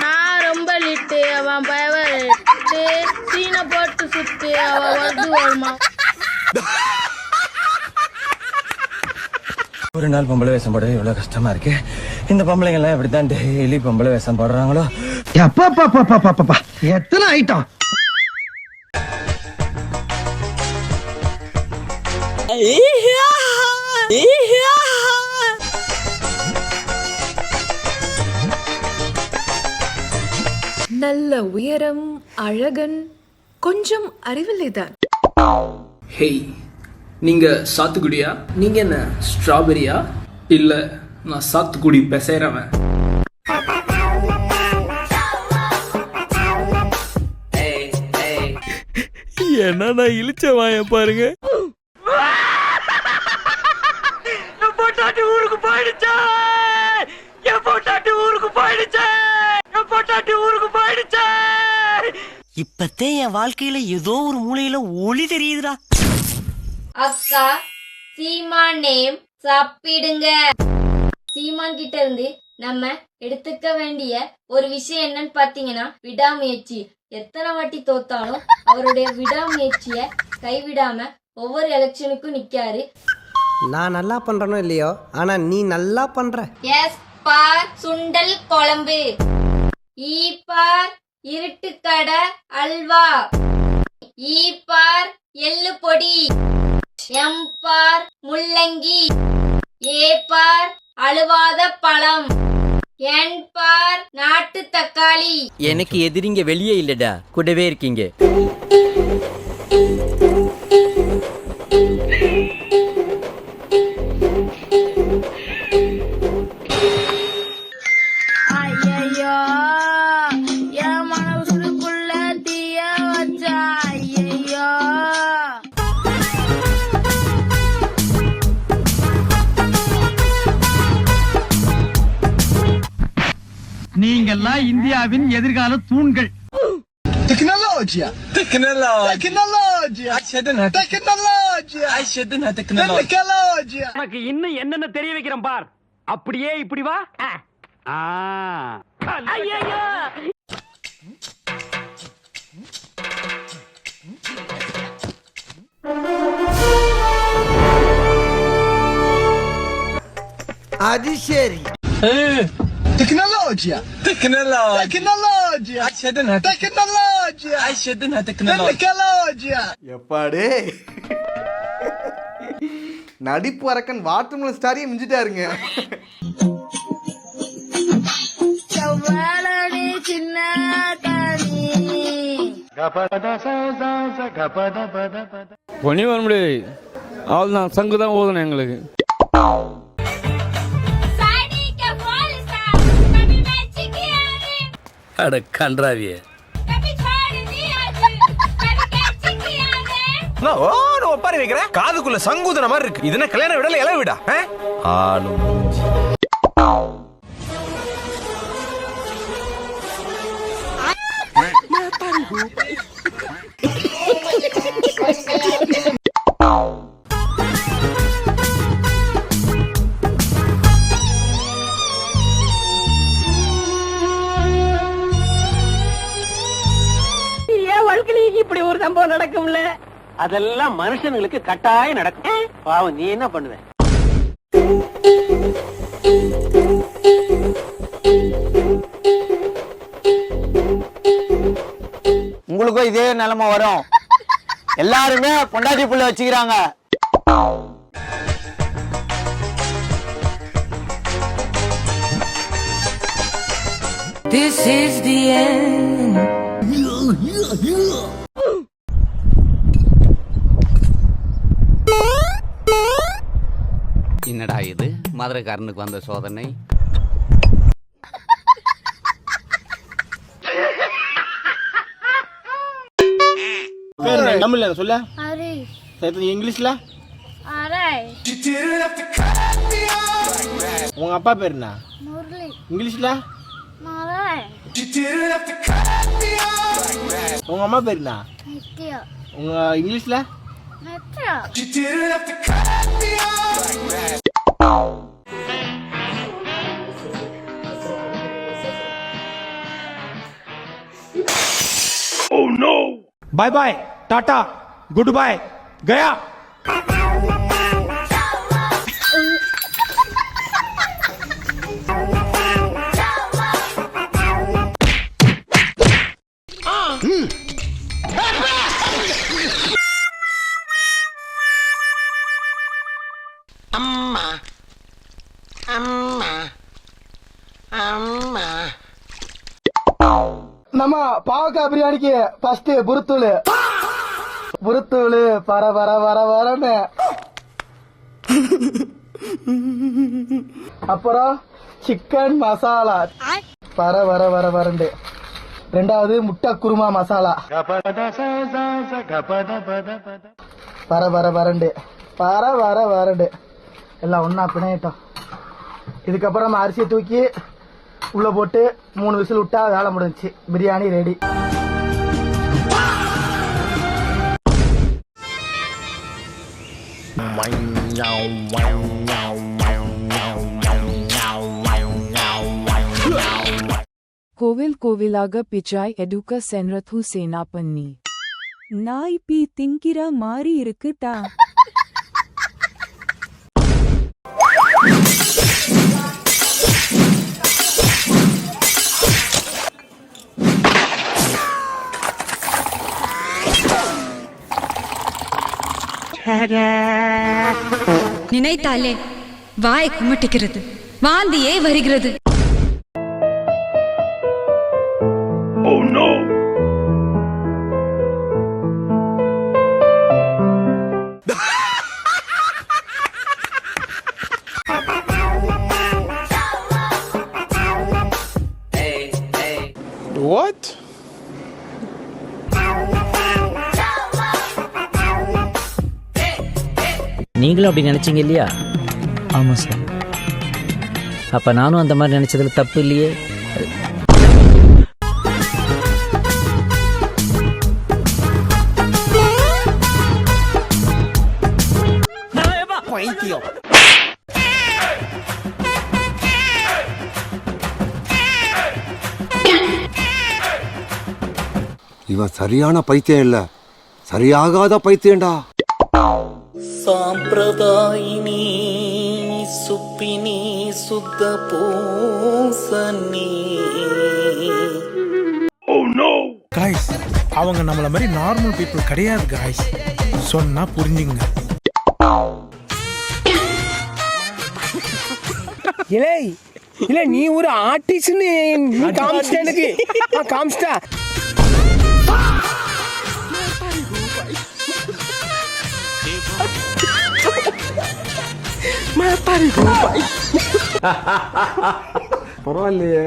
நான் ரொம்ப லிட்டு அவன் பயவட்டு சீனை போட்டு சுத்து அவன் வந்து வருமா. ஒரு நாள் பொம்பளை வேஷம் போட இவ்வளவு கஷ்டமா இருக்கு. இந்த பொம்பளைங்க எல்லாம் எப்படித்தான் டெய்லி பொம்பளை வேஷம் போடுறாங்களோ. எத்தனை ஐட்டம். நல்ல உயரம், அழகன், கொஞ்சம் அறிவில்லைதான். ஹேய், நீங்க சாத்துக்குடியா? நீங்க என்ன ஸ்ட்ராபெரியா? இல்ல நான் சாத்துக்குடி பெசைறவன். என்ன நான் இழிச்ச வாய பாருங்க. ஊருக்கு போயிடுச்சே, என் பொட்டாட்டி ஊருக்கு போயிடுச்சே, என் பொட்டாட்டி ஊருக்கு போயிடுச்சே. இப்பத்தே என் வாழ்க்கையில ஏதோ ஒரு மூலையில ஒளி தெரியுதுடா. அக்கா சீமான் நேம் சாப்பிடுங்க. சீமான் கிட்ட இருந்து நம்ம எடுத்துக்க வேண்டிய ஒரு விஷயம் என்னன்னு பாத்தீங்கன்னா விடாமுயற்சி. எத்தனை வாட்டி தோத்தாலும் அவருடைய விடாமுயற்சிய கைவிடாம ஒவ்வொரு எலெக்ஷனுக்கும் நிக்காரு. நான் நல்லா பண்றனோ இல்லையோ, ஆனா நீ நல்லா பண்ற. எஸ் பார் சுண்டல் குழம்பு, ஈ பார் இருட்டு கடை அல்வா, ஈ பார் எள்ளு பொடி, எம் பார் முள்ளங்கி, ஏ பார் அழுவாத பழம், என் பார் நாட்டு தக்காளி. எனக்கு எதிரிங்க வெளியே இல்லடா, கூடவே இருக்கீங்க. ஐயோ என் மனசுக்குள்ள தீய வச்சா. ஐயோ நீங்கெல்லாம் இந்தியாவின் எதிர்கால தூண்கள். Tecnologia. உனக்கு இன்னும் என்னென்ன தெரிய வைக்கிறேன் பார். அப்படியே இப்படி வா. ஐயோ அது சரி. Tecnologia. எப்பாடே நடிப்பு அரக்கன் வாட்டர்மெலன் ஸ்டாரியை மிஞ்சிட்டாருங்க. சின்ன பொன்னி வர முடியாது. அவள் தான் சங்கு தான் ஓதணும் எங்களுக்கு. அட கன்றாவியே. ஒப்பாரி வைக்கிற காதுக்குள்ள சங்கூதன மாதிரி இருக்கு. இது என்ன கல்யாண விடல இலை விடா? ஆளும் இப்படி ஒரு சம்பவம் நடக்கும்ல. அதெல்லாம் மனுஷனுங்களுக்கு கட்டாயம் நடக்கும். பாவம், நீ என்ன பண்ணுவ? உங்களுக்கும் இதே நிலைமை வரும். எல்லாருமே பொண்டாட்டி புள்ள வச்சுக்கிறாங்க. This is the end. என்னடா இது மதுரைக்காரனுக்கு வந்த சோதனை? தமிழ்ல சொல்ல, அரே இங்கிலீஷ்ல. அரே உங்க அப்பா பேர் என்ன? முரளி. இங்கிலீஷ்ல. மரே உங்க அம்மா பேர் என்ன? நித்யா. உங்க இங்கிலீஷ்ல. Nithya. Bye bye tata good bye गया நம்ம பாவக்காய் பிரியாணிக்கு ஃபர்ஸ்ட் புருத்தூள் பர வர வர வரன்னு, அப்புறம் சிக்கன் மசாலா பர வர வர வரண்டு, ரெண்டாவது முட்டை குருமா மசாலா பர வர வரண்டு எல்லாம் ஒன்னா பிணையட்டும். இதுக்கப்புறம் நம்ம அரிசியை தூக்கி உள்ள போட்டு 3 விசில் விட்டா வேலை முடிஞ்சுச்சு, பிரியாணி ரெடி. கோவில் கோவிலாக பிச்சாய் எடுக்க சென்றது சேனா பண்ணி நாய் பீ திங்கிற மாதிரி இருக்குட்டா. நினைத்தாலே வாய் குமட்டிக்கிறது, வாந்தியே வருகிறது. What? நீங்களும் அப்படி நினைச்சீங்க இல்லையா? ஆமா சார். அப்ப நானும் அந்த மாதிரி நினைச்சதுல தப்பு இல்லையே. இவன் சரியான பைத்தியம் இல்ல, சரியாகாத பைத்தியம்டா. சாம்பிரதாயினி சுப்பினி சுத்த பூசனி. गाइस அவங்க நம்மள மாதிரி நார்மல் பீப்பிள் கிடையாது गाइस, சொன்னா புரிஞ்சுங்க. இல்ல நீ ஒரு ஆர்டிஸ்ட்னு நீ காமிச்சிட்ட எனக்கு. காமிச்சிட்டா பரவாயில்லையே.